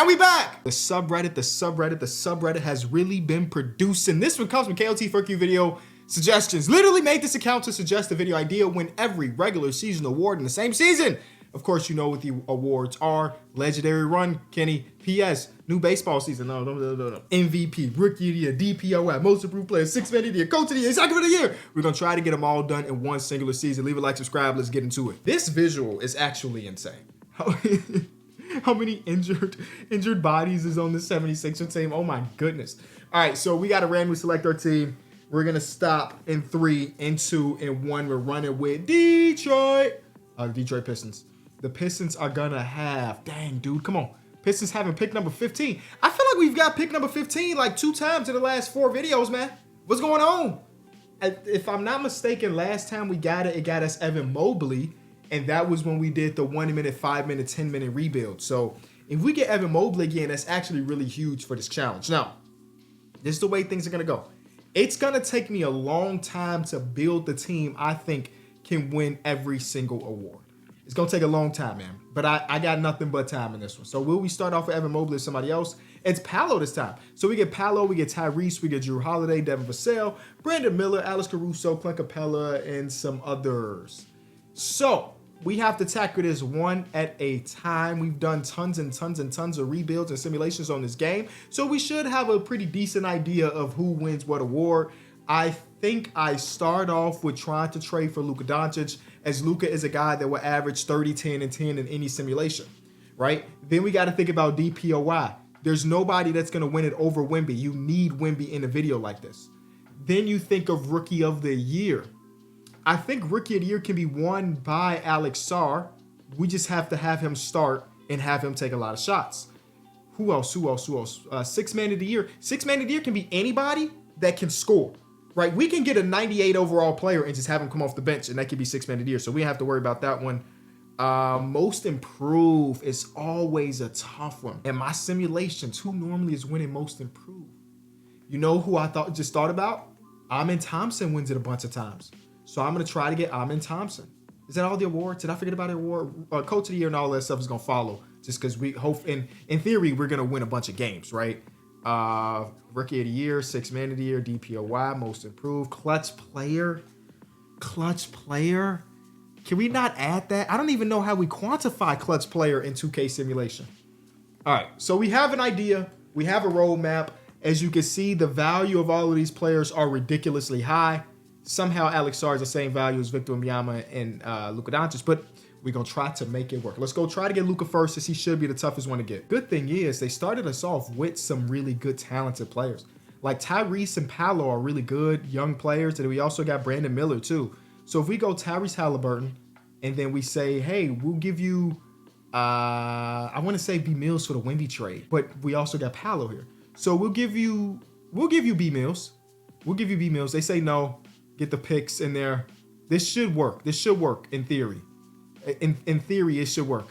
And we back! The subreddit has really been producing. This one comes from KOT for Q video suggestions. Literally made this account to suggest a video idea win every regular season award in the same season. Of course, you know what the awards are. Legendary run, Kenny. PS, new baseball season. No. MVP, Rookie of the Year, DPOI, Most Improved Player, Sixth Man of the Year, Coach of the Year, Second of the Year. We're going to try to get them all done in one singular season. Leave a like, subscribe. Let's get into it. This visual is actually insane. How many injured bodies is on the 76er team? Oh my goodness. All right, so we got to randomly select our team. We're going to stop in 3, in 2, in 1. We're running with Detroit Pistons. The Pistons are going to have, dang, dude, come on. Pistons having pick number 15. I feel like we've got pick number 15 like 2 times in the last 4 videos, man. What's going on? If I'm not mistaken, last time we got it got us Evan Mobley. And that was when we did the 1 minute, 5 minute, 10 minute rebuild. So if we get Evan Mobley again, that's actually really huge for this challenge. Now, this is the way things are going to go. It's going to take me a long time to build the team I think can win every single award. It's going to take a long time, man. But I got nothing but time in this one. So will we start off with Evan Mobley or somebody else? It's Paolo this time. So we get Paolo, we get Tyrese, we get Drew Holiday, Devin Vassell, Brandon Miller, Alex Caruso, Clint Capella, and some others. So we have to tackle this one at a time. We've done tons and tons and tons of rebuilds and simulations on this game. So we should have a pretty decent idea of who wins what award. I think I start off with trying to trade for Luka Doncic, as Luka is a guy that will average 30, 10, and 10 in any simulation, right? Then we got to think about DPOY. There's nobody that's going to win it over Wemby. You need Wemby in a video like this. Then you think of Rookie of the Year. I think Rookie of the Year can be won by Alex Sarr. We just have to have him start and have him take a lot of shots. Who else? Sixth Man of the Year. Sixth Man of the Year can be anybody that can score, right? We can get a 98 overall player and just have him come off the bench, and that could be Sixth Man of the Year. So we have to worry about that one. Most Improved is always a tough one. In my simulations, who normally is winning Most Improved? You know who I just thought about? Amen Thompson wins it a bunch of times. So I'm going to try to get Amen Thompson. Is that all the awards? Did I forget about the award? Coach of the Year and all that stuff is going to follow. Just because we hope, in theory, we're going to win a bunch of games, right? Rookie of the Year, Sixth Man of the Year, DPOY, Most Improved, Clutch Player. Can we not add that? I don't even know how we quantify Clutch Player in 2K simulation. All right, so we have an idea. We have a roadmap. As you can see, the value of all of these players are ridiculously high. Somehow Alex Sarr is the same value as Victor Wembanyama and Luka Doncic, but we're going to try to make it work. Let's go try to get Luka first, as he should be the toughest one to get. Good thing is they started us off with some really good, talented players. Like Tyrese and Paolo are really good young players, and we also got Brandon Miller too. So if we go Tyrese Halliburton, and then we say, hey, we'll give you, I want to say B Mills for the Wemby trade, but we also got Paolo here. So we'll give you B Mills. We'll give you B Mills. They say no. Get the picks in there. This should work. This should work in theory. In theory, it should work.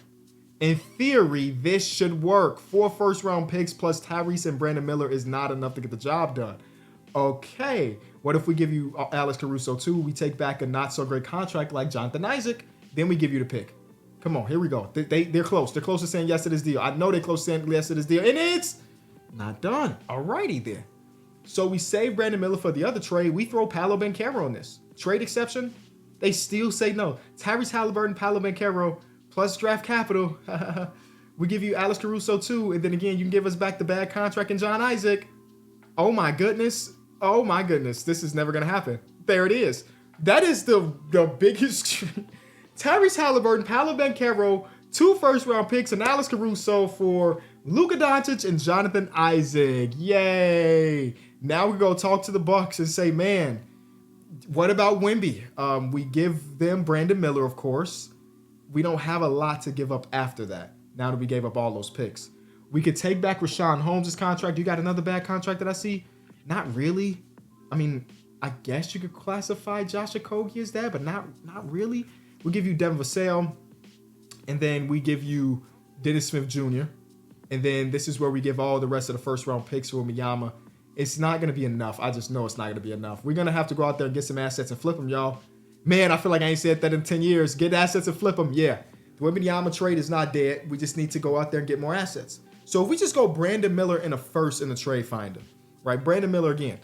In theory, this should work. 4 first-round picks plus Tyrese and Brandon Miller is not enough to get the job done. Okay. What if we give you Alex Caruso too? We take back a not-so-great contract like Jonathan Isaac. Then we give you the pick. Come on, here we go. They're close. They're close to saying yes to this deal. I know they're close to saying yes to this deal. And it's not done. Alrighty then. So we save Brandon Miller for the other trade. We throw Paolo Banchero on this. Trade exception, they still say no. Tyrese Halliburton, Paolo Banchero, plus draft capital. We give you Alex Caruso too. And then again, you can give us back the bad contract and John Isaac. Oh my goodness. Oh my goodness. This is never going to happen. There it is. That is the biggest. Tyrese Halliburton, Paolo Banchero, 2 first-round picks, and Alex Caruso for Luka Doncic and Jonathan Isaac. Yay. Now we go talk to the Bucks and say, man, what about Wemby? We give them Brandon Miller, of course. We don't have a lot to give up after that, now that we gave up all those picks. We could take back Rashawn Holmes' contract. You got another bad contract that I see? Not really. I mean, I guess you could classify Josh Okogie as that, but not really. We'll give you Devin Vassell, and then we give you Dennis Smith Jr., and then this is where we give all the rest of the first-round picks for Wembanyama. It's not going to be enough. I just know it's not going to be enough. We're going to have to go out there and get some assets and flip them, y'all. Man, I feel like I ain't said that in 10 years. Get assets and flip them. Yeah, the Wembanyama trade is not dead. We just need to go out there and get more assets. So if we just go Brandon Miller in a first in the trade finder, right? Brandon Miller again,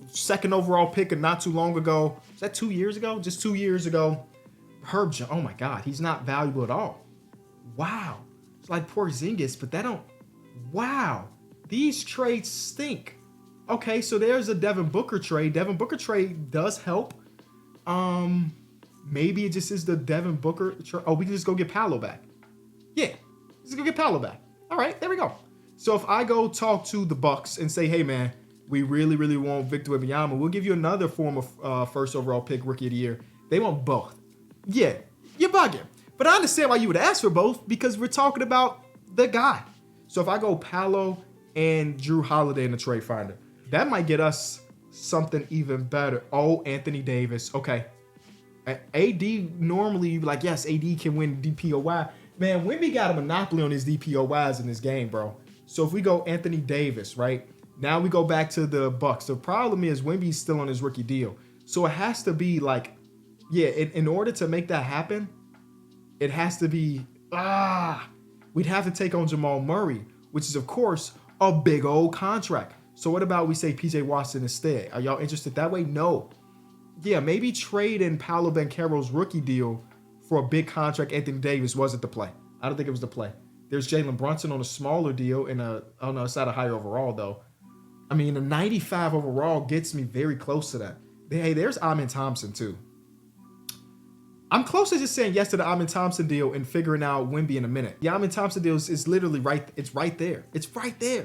second overall pick not too long ago. Is that 2 years ago? Just 2 years ago. Herb Jones, oh my God, he's not valuable at all. Wow. It's like Porzingis, but that don't, wow. These trades stink. Okay, so there's a Devin Booker trade. Devin Booker trade does help. Maybe it just is the Devin Booker trade. Oh, we can just go get Paolo back. Yeah, let's go get Paolo back. All right, there we go. So if I go talk to the Bucks and say, hey man, we really, really want Victor Wembanyama, we'll give you another form of first overall pick, rookie of the year. They want both. Yeah, you're bugging. But I understand why you would ask for both, because we're talking about the guy. So if I go Paolo and Drew Holiday in the trade finder, that might get us something even better. Oh, Anthony Davis. Okay. AD normally, like, yes, AD can win DPOY. Man, Wemby got a monopoly on his DPOYs in this game, bro. So if we go Anthony Davis, right? Now we go back to the Bucks. The problem is Wemby's still on his rookie deal. So it has to be like, yeah, in order to make that happen, it has to be, we'd have to take on Jamal Murray, which is, of course, a big old contract. So what about we say PJ Washington instead? Are y'all interested that way? No. Yeah, maybe trade in Paolo Banchero's rookie deal for a big contract. Anthony Davis wasn't the play. I don't think it was the play. There's Jalen Brunson on a smaller deal and oh no, it's not a higher overall though. I mean, a 95 overall gets me very close to that. Hey, there's Amin Thompson too. I'm close to just saying yes to the Amin Thompson deal and figuring out Wemby in a minute. The Amin Thompson deal is literally right. It's right there. It's right there.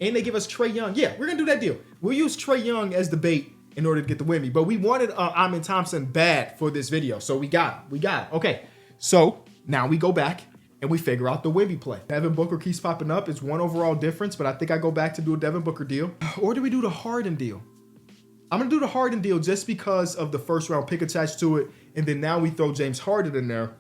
And they give us Trae Young. Yeah, we're going to do that deal. We'll use Trae Young as the bait in order to get the Wemby. But we wanted Amin Thompson bad for this video. So we got it. We got it. Okay. So now we go back and we figure out the Wemby play. Devin Booker keeps popping up. It's one overall difference, but I think I go back to do a Devin Booker deal. Or do we do the Harden deal? I'm going to do the Harden deal just because of the first round pick attached to it. And then now we throw James Harden in there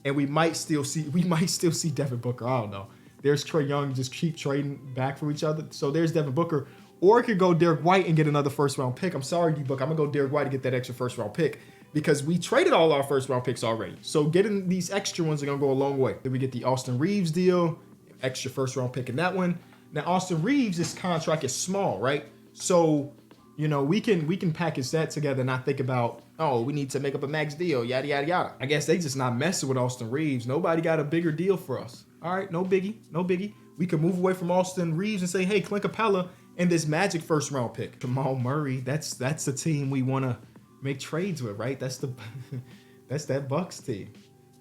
and we might still see Devin Booker. I don't know. There's Trae Young, just keep trading back from each other. So there's Devin Booker. Or it could go Derek White and get another first round pick. I'm sorry, D-Book. I'm going to go Derek White to get that extra first round pick because we traded all our first round picks already. So getting these extra ones are going to go a long way. Then we get the Austin Reeves deal, extra first round pick in that one. Now, Austin Reeves, this contract is small, right? So, you know, we can package that together and not think about, oh, we need to make up a max deal, yada, yada, yada. I guess they just not messing with Austin Reeves. Nobody got a bigger deal for us. All right, no biggie, no biggie. We can move away from Austin Reeves and say, hey, Clint Capella and this Magic first round pick. Jamal Murray, that's the team we want to make trades with, right? That's that Bucks team.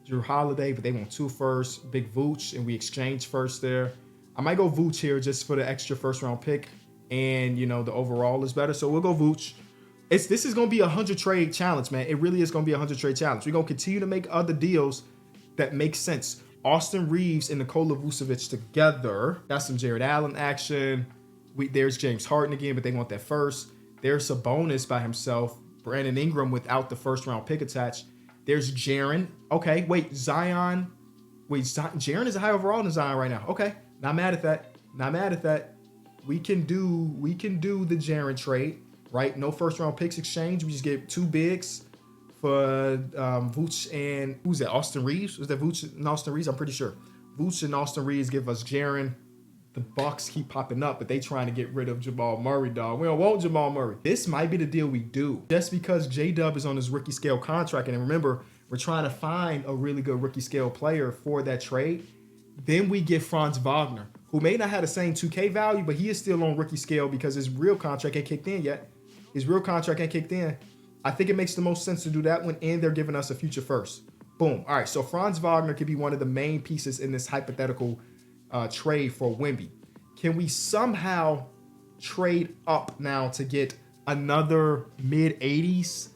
Drew Holiday, but they want 2 firsts. Big Vooch, and we exchange first there. I might go Vooch here just for the extra first round pick, and you know the overall is better, so we'll go Vooch. This is gonna be a 100 trade challenge, man. It really is gonna be a 100 trade challenge. We're gonna continue to make other deals that make sense. Austin Reeves and Nikola Vucevic together. Got some Jared Allen action. There's James Harden again, but they want that first. There's Sabonis by himself. Brandon Ingram without the first round pick attached. There's Jaren. Okay, wait, Zion. Wait, Jaren is a high overall than Zion right now. Okay, not mad at that. Not mad at that. We can do the Jaren trade, right? No first round picks exchange. We just get 2 bigs for Vooch and who's that? Austin Reeves? Was that Vooch and Austin Reeves? I'm pretty sure. Vooch and Austin Reeves give us Jaren. The Bucks keep popping up, but they trying to get rid of Jamal Murray, dog. We don't want Jamal Murray. This might be the deal we do. Just because J-Dub is on his rookie scale contract, and remember, we're trying to find a really good rookie scale player for that trade. Then we get Franz Wagner, who may not have the same 2K value, but he is still on rookie scale because his real contract ain't kicked in yet. His real contract ain't kicked in. I think it makes the most sense to do that one, and they're giving us a future first. Boom. All right, so Franz Wagner could be one of the main pieces in this hypothetical trade for Wemby. Can we somehow trade up now to get another mid-80s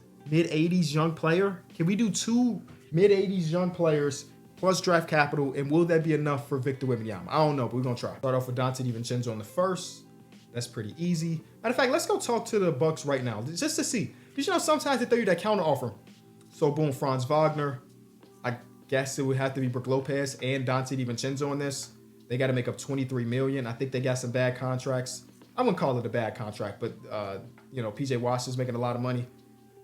young player? Can we do 2 mid-80s young players plus draft capital, and will that be enough for Victor Wembanyama? I don't know, but we're going to try. Start off with Donte DiVincenzo on the first. That's pretty easy. Matter of fact, let's go talk to the Bucks right now just to see. Because, you know, sometimes they throw you that counter offer. So, boom, Franz Wagner. I guess it would have to be Brook Lopez and Donte DiVincenzo on this. They got to make up $23 million. I think they got some bad contracts. I wouldn't call it a bad contract, but, you know, PJ Washington's making a lot of money.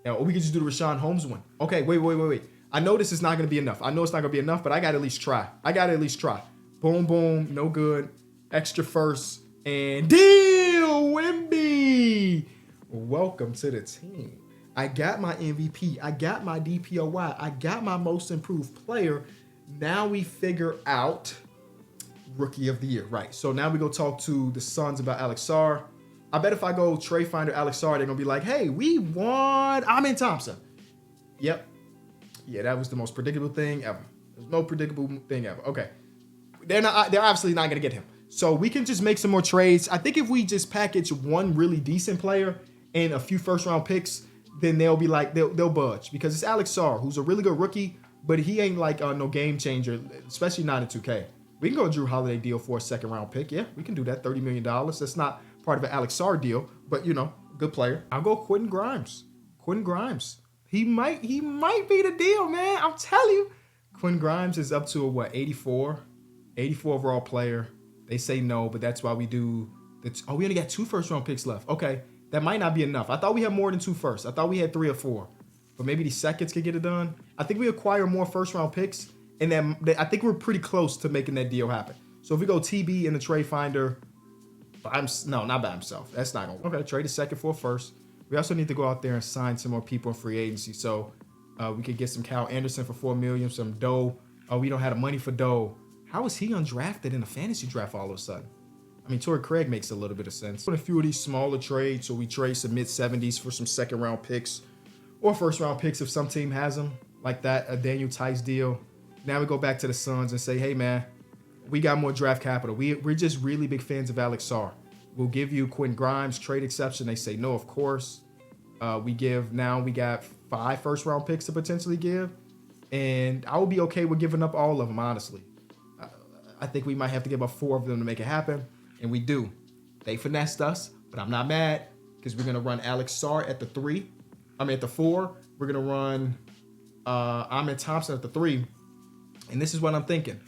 Or we could just do the Rashawn Holmes one. Okay, wait. I know this is not going to be enough. I know it's not going to be enough, but I got to at least try. Boom, boom, no good. extra first, and deal Wimby. Welcome to the team. I got my MVP. I got my DPOY. I got my most improved player. Now we figure out rookie of the year. Right. So now we go talk to the Suns about Alex Sarr. I bet if I go trade finder Alex Sarr, they're going to be like, hey, we won Amen Thompson. Yep. Yeah, that was the most predictable thing ever. There's no predictable thing ever. Okay. They're obviously not going to get him. So we can just make some more trades. I think if we just package one really decent player and a few first round picks, then they'll be like, they'll budge, because it's Alex Sarr, who's a really good rookie, but he ain't like no game changer, especially not in 2K. We can go Drew Holiday deal for a second round pick. Yeah, we can do that. $30 million. That's not part of an Alex Sarr deal, but good player. I'll go Quentin Grimes. Quentin Grimes. He might be the deal, man. I'm telling you. Quentin Grimes is up to a 84 overall player. They say no, but that's why we do. We only got 2 first round picks left. Okay. That might not be enough. I thought we had more than 2 firsts. I thought we had 3 or 4. But maybe the seconds could get it done. I think we acquire more first round picks, and then I think we're pretty close to making that deal happen. So if we go TB in the trade finder, not by himself. That's not gonna work. Okay, trade a second for a first. We also need to go out there and sign some more people in free agency. So we could get some Kyle Anderson for $4 million, some Doe. Oh, we don't have the money for Doe. How is he undrafted in a fantasy draft all of a sudden? I mean, Torrey Craig makes a little bit of sense. A few of these smaller trades, so we trade some mid-70s for some second-round picks or first-round picks if some team has them, like that, a Daniel Tice deal. Now we go back to the Suns and say, hey, man, we got more draft capital. We're just really big fans of Alex Sarr. We'll give you Quentin Grimes trade exception. They say no, of course. We got 5 first-round picks to potentially give, and I would be okay with giving up all of them, honestly. I think we might have to give up 4 of them to make it happen. And we do. They finessed us, but I'm not mad, because we're going to run Alex Sarr at the 3. At the 4. We're going to run Amen Thompson at the 3. And this is what I'm thinking.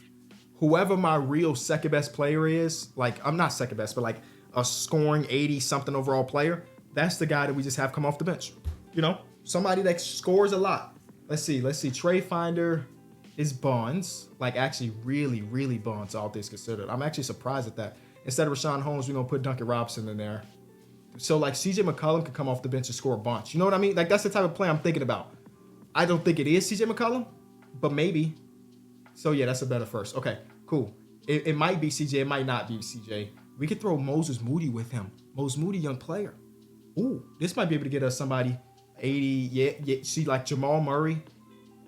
Whoever my real second best player is, like, I'm not second best, but like a scoring 80-something overall player, that's the guy that we just have come off the bench. Somebody that scores a lot. Let's see. Trade finder is Bonds. Like, actually really, really Bonds, all things considered. I'm actually surprised at that. Instead of Rashawn Holmes, we're going to put Duncan Robinson in there. So, like, CJ McCollum could come off the bench and score a bunch. You know what I mean? Like, that's the type of play I'm thinking about. I don't think it is CJ McCollum, but maybe. So, yeah, that's a better first. Okay, cool. It might be CJ. It might not be CJ. We could throw Moses Moody with him. Moses Moody, young player. Ooh, this might be able to get us somebody 80. Yeah. See, like Jamal Murray,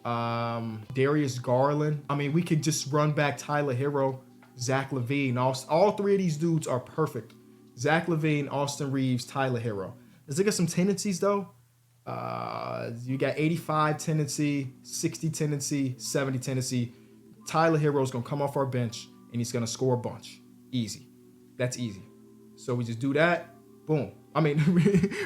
Darius Garland. I mean, we could just run back Tyler Hero, Zach LaVine. All 3 of these dudes are perfect. Zach LaVine, Austin Reeves, Tyler Hero. Let's look at some tendencies, though. You got 85 tendency, 60 tendency, 70 tendency. Tyler Hero's going to come off our bench, and he's going to score a bunch. Easy. That's easy. So we just do that. Boom. I mean,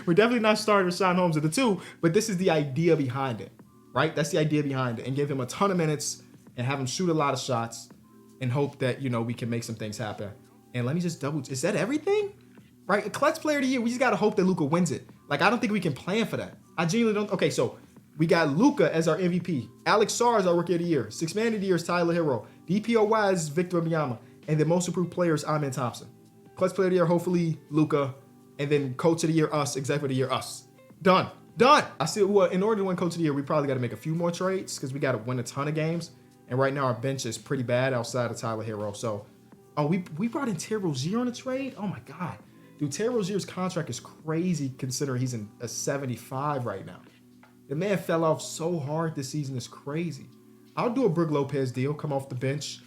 we're definitely not starting Rashawn Holmes at the 2, but this is the idea behind it, right? That's the idea behind it. And give him a ton of minutes and have him shoot a lot of shots and hope that, we can make some things happen. And let me just is that everything? Right? A clutch player of the year, we just got to hope that Luka wins it. Like, I don't think we can plan for that. I genuinely don't. Okay, so we got Luka as our MVP. Alex Sarr is our rookie of the year. Sixth man of the year is Tyler Hero. DPOY is Victor Wembanyama. And the most improved player is Amen Thompson. Clutch player of the year, hopefully Luka. And then coach of the year, us. Executive of the year, us. Done. I see. Well, in order to win coach of the year, we probably got to make a few more trades, because we got to win a ton of games. And right now our bench is pretty bad outside of Tyler Hero. So, we brought in Terry Rozier on a trade? Oh my God. Dude, Terry Rozier's contract is crazy considering he's in a 75 right now. The man fell off so hard this season. It's crazy. I'll do a Brook Lopez deal. Come off the bench.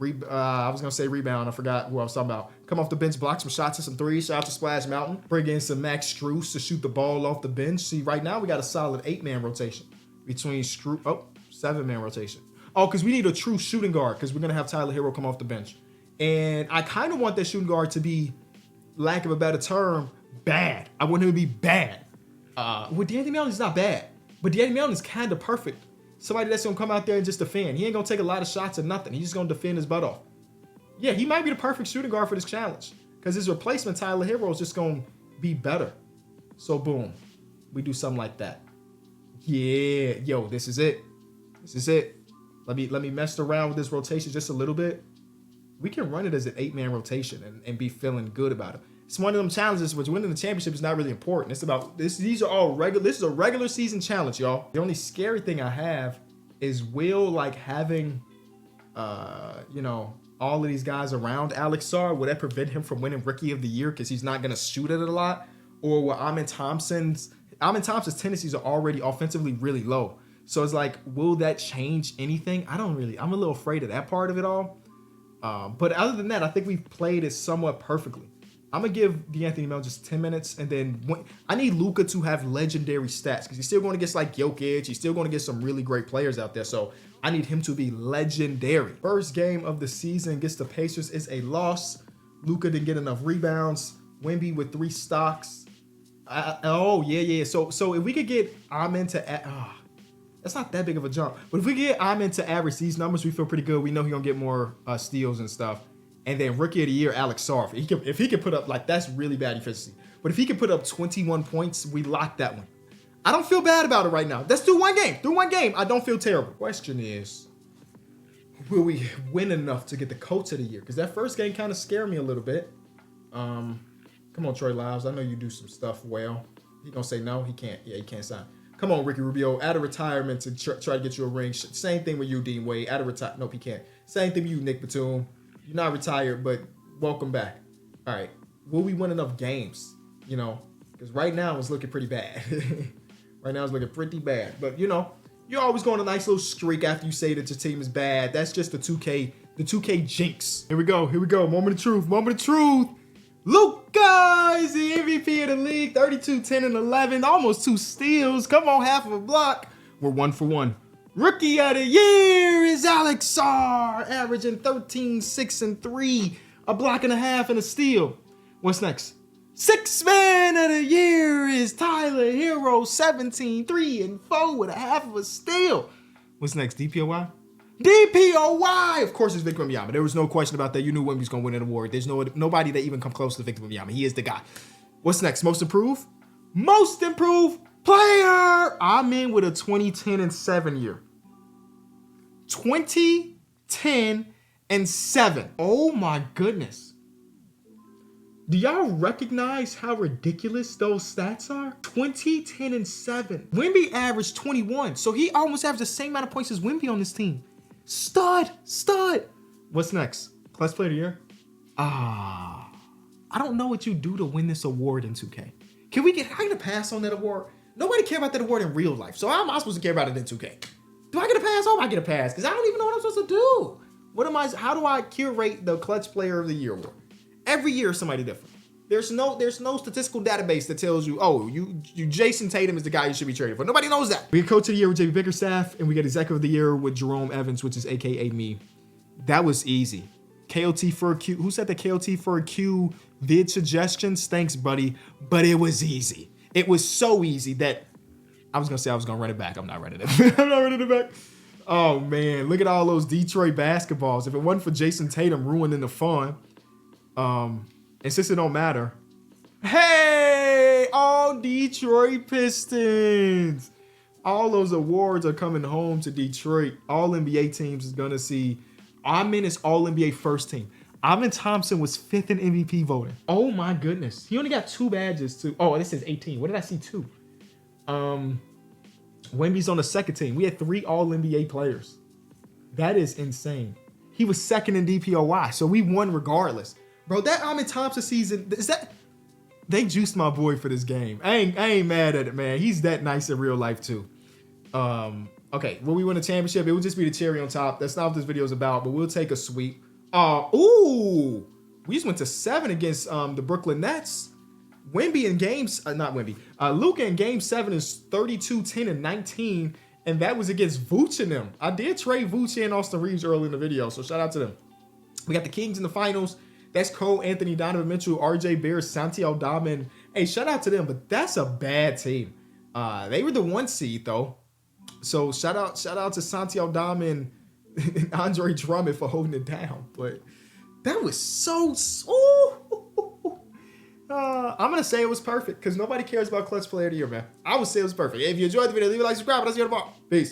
I was going to say rebound. I forgot who I was talking about. Come off the bench, block some shots and some threes. Shout out to Splash Mountain. Bring in some Max Strus to shoot the ball off the bench. See, right now we got a solid 8-man rotation between 7-man rotation. Oh, because we need a true shooting guard, because we're going to have Tyler Hero come off the bench. And I kind of want that shooting guard to be, lack of a better term, bad. I want him to be bad. D'Anthony Melton is not bad, but D'Anthony Melton is kind of perfect. Somebody that's going to come out there and just defend. He ain't going to take a lot of shots or nothing. He's just going to defend his butt off. Yeah, he might be the perfect shooting guard for this challenge, because his replacement, Tyler Hero, is just going to be better. So, boom. We do something like that. Yeah. Yo, this is it. Let me mess around with this rotation just a little bit. we can run it as an 8-man rotation and be feeling good about it. It's one of them challenges which winning the championship is not really important. It's about this. These are all regular. This is a regular season challenge, y'all. The only scary thing I have is will like having, you know, all of these guys around Alex Sarr, would that prevent him from winning Rookie of the Year because he's not gonna shoot it a lot? Or will Amin Thompson's tendencies are already offensively really low. So it's like, will that change anything? I'm a little afraid of that part of it all. But other than that, I think we've played it somewhat perfectly. I'm gonna give D'Anthony Melton just 10 minutes, and then I need Luka to have legendary stats because he's still going to get like Jokic. He's still going to get some really great players out there. So I need him to be legendary. First game of the season against the Pacers is a loss. Luka didn't get enough rebounds. Wemby with 3 stocks. Yeah. So if we could get Amin to, that's not that big of a jump. But if we get Amin to average these numbers, we feel pretty good. We know he's gonna get more steals and stuff. And then Rookie of the Year, Alex Sarr. If he could put up, like, that's really bad efficiency. But if he could put up 21 points, we lock that one. I don't feel bad about it right now. Let's do one game. Through one game, I don't feel terrible. Question is, will we win enough to get the Coach of the Year? Because that first game kind of scared me a little bit. Come on, Troy Lyles. I know you do some stuff well. He gonna say no? He can't. Yeah, he can't sign. Come on, Ricky Rubio. Out of retirement to try to get you a ring. Same thing with you, Dean Wade. Out of retirement. Nope, he can't. Same thing with you, Nick Batum. You're not retired, but welcome back. All right. Will we win enough games? You know, because right now it's looking pretty bad. Right now it's looking pretty bad. But, you know, you're always going a nice little streak after you say that your team is bad. That's just the 2K jinx. Here we go. Moment of truth. Luka is the MVP of the league. 32, 10, and 11. Almost 2 steals. Come on, half of a block. We're 1 for 1. Rookie of the Year is Alex Sarr, averaging 13, 6, and 3, a block and a half and a steal. What's next? 6th Man of the Year is Tyler Hero, 17, 3, and 4 with a half of a steal. What's next? DPOY? DPOY! Of course, it's Victor Wembanyama. There was no question about that. You knew Wemby's going to win an award. There's nobody that even come close to Victor Wembanyama. He is the guy. What's next? Most improved? Most improved player! I'm in with a 2010 and 7 year. 2010 and 7. Oh my goodness. Do y'all recognize how ridiculous those stats are? 2010 and 7. Wemby averaged 21, so he almost averaged the same amount of points as Wemby on this team. Stud. What's next? Clutch Player of the Year? I don't know what you do to win this award in 2K. Can I get a pass on that award? Nobody care about that award in real life, so how am I supposed to care about it in 2K? Do I get a pass? I get a pass because I don't even know what I'm supposed to do. How do I curate the Clutch Player of the Year award? Every year somebody different. There's no statistical database that tells you, oh, you Jason Tatum is the guy you should be traded for. Nobody knows that. We get Coach of the Year with JB Bickerstaff, and we get Executive of the Year with Jerome Evans, which is AKA me. That was easy. KOT for a Q. Who said the KOT for a Q vid suggestions? Thanks, buddy. But it was easy. It was so easy that I was gonna run it back. I'm not running it. I'm not running it back. Oh man, look at all those Detroit basketballs. If it wasn't for Jason Tatum ruining the fun, and since it don't matter, hey, all Detroit Pistons. All those awards are coming home to Detroit. All NBA teams is gonna see. Amin is all NBA first team. Amin Thompson was 5th in MVP voting. Oh my goodness. He only got 2 badges too. Oh, this is 18. What did I see 2? Wemby's on the 2nd team. We had 3 all-NBA players. That is insane. He was 2nd in DPOY, so we won regardless. Bro, that Amin Thompson season, they juiced my boy for this game. I ain't mad at it, man. He's that nice in real life too. Okay, will we win a championship? It would just be the cherry on top. That's not what this video is about, but we'll take a sweep. We just went to 7 against the Brooklyn Nets. Wemby in games, not Wemby. Luka in game 7 is 32, 10, and 19, and that was against Vooch and them. I did trade Vooch and Austin Reeves early in the video, so shout out to them. We got the Kings in the finals. That's Cole Anthony, Donovan Mitchell, RJ Barrett, Santi Aldama. Hey, shout out to them, but that's a bad team. They were the 1 seed though. So shout out to Santi Aldama and Andre Drummond for holding it down. But that was so. I'm gonna say it was perfect because nobody cares about Clutch Player of the Year, man. I would say it was perfect. If you enjoyed the video, leave a like, subscribe, and I'll see you tomorrow. Peace.